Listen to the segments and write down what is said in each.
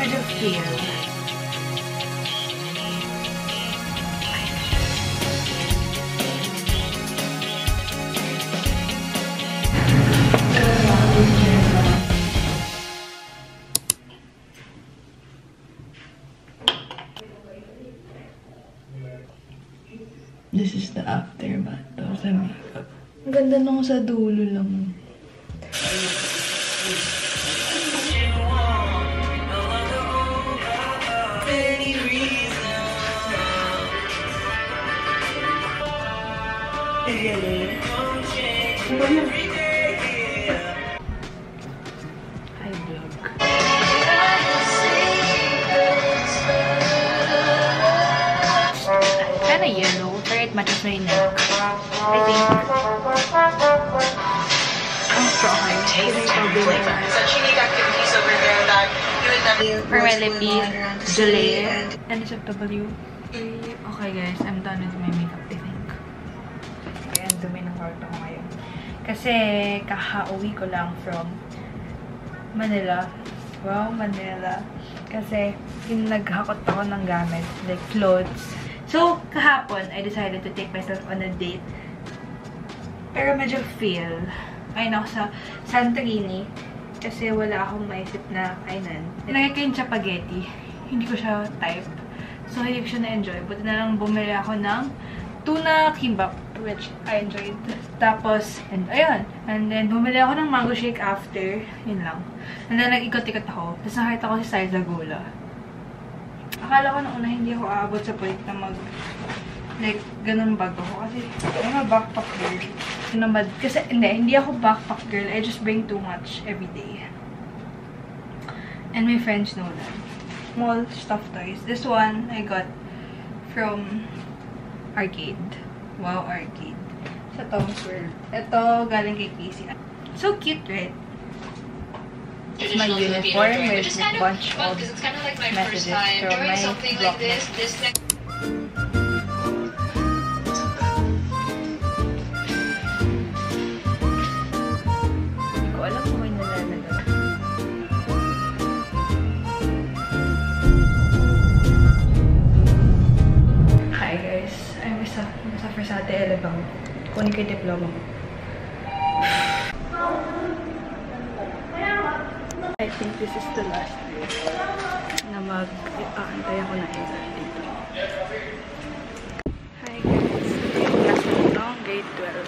medyo feel. This is the aftermath of the makeup. Ang ganda nung sa dulo lang. Hi, vlog. Kinda yellow, pero it matches my neck. I think. Ang strong. Such unique activities over there that you would never. For my lippy, Julie. NSFW. Okay guys, I'm done with my makeup, I think. Ayan, dumi ng kwarto ko ngayon. Kasi kakauwi ko lang from Manila. Wow, Manila. Kasi naghakot ako ng gamit, like clothes. So, kahapon, I decided to take myself on a date. Pero medyo feel. Ayun ako sa Santorini. Kasi wala akong maisip na kainan. Nilagay ko yung spaghetti. Hindi ko siya type. So, hindi ko siya na-enjoy. Buti na lang bumili ako ng tuna kimbap, which I enjoyed. Tapos, and ayun. And then, bumili ako ng mango shake after. Yun lang. And then, nag-ikot-ikot ako. Tapos, nakita ko si Sai Zagula. Akala ko nung una hindi ako aabot sa point na like, ganun bag ako. Kasi, I'm a backpack girl. Kasi, hindi ako backpack girl. I just bring too much every day. And my friends know that. Small stuffed toys. This one, I got from Arcade. Wow, Arcade. Sa Tom's World. Ito, galing kay Casey. So cute, right? It's my uniform with a bunch of messages from my blockmates. Hindi ko alam kung may nalalagay. Hi guys, I'm Suffer sa Ate Elabang. Kunin ko yung diploma ko. I think this is the last day na mag-aantay ako na exam dito. Hi guys, yung class na ito, grade 12.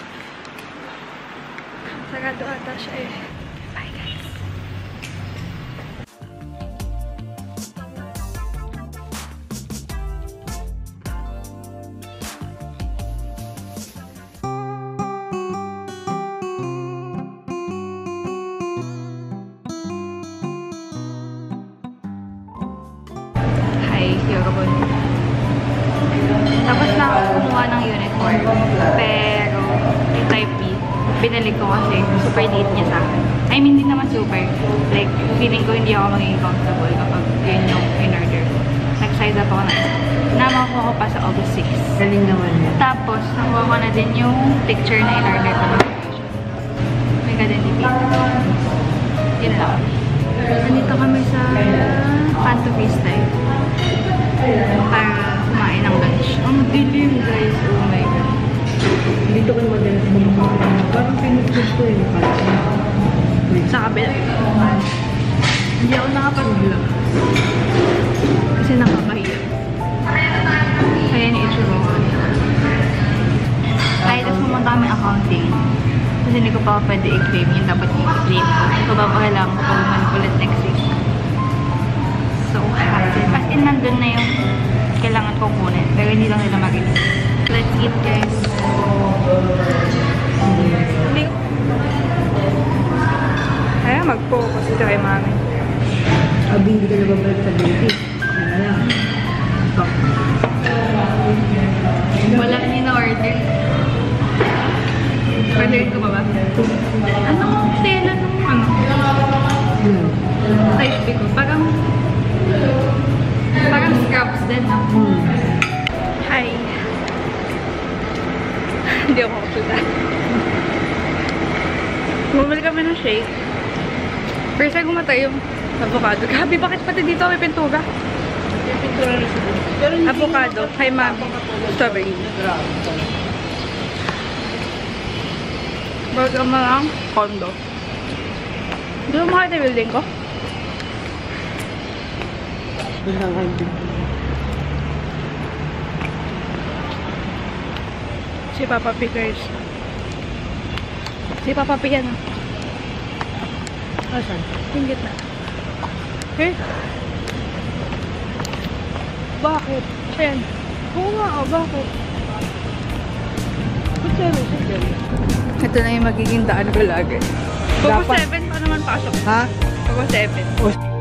Sarado ata siya eh. Bye guys! Tapos na ako kumuha ng uniform. Pero, yung type B, binalik ko kasi super neat niya sa akin. I mean, hindi naman super. Like, feeling ko hindi ako magiging comfortable kapag yun yung in-order. Nag-size up ako na isa. Namakuha ko pa sa August 6. Galing naman yan. Tapos, nakuha ko na din yung picture na in-order ko. May ka-identity. Yun lang. Nandito kami sa Panto Freestyle. Para kumain ng lunch. Ang dilim guys. Oh my god. Dito kayo madalas kumakain. Parang pinutos ko yun. Sa kabila. Hindi ako nakapag-vlog. Kasi nakakahiya. Kaya ni-itsuro ko. Ay, tapos pumunta kami accounting. Kasi hindi ko pa pwede i-claim yung dapat i-claim ko. Hindi ko pa kailangan ko mag-manipulate next week. So, happy. As in, nandun na yung kailangan kong kunin. Pero hindi lang nila mag-eat. Let's eat, guys. Kaya mag-focus ito kay mami. Abi, hindi ka nababalik sa baby. Ano na lang. Stop. Wala niya na-order. Order ko ba ba? Anong tela nung ano? Type ko. Parang scrubs din, no? Hi! Hindi ako kaputa. Bumili kami ng shake. First time kumatay yung Avocado. Grabe, bakit pati dito may pintura? May pintura na siguro. Pero hindi Avocado. Kay mami. Strawberry. Burger mo lang. Condo. Hindi mo makita yung building ko? Si Papa Pickers. Si Papa P yan. Asan? Yung gitna. Okay? Bakit? Siya yan. Oo nga, bakit? Ito na yung magiging daan ko lagi. Pag 7 pa naman pasok. Ha? Pag 7.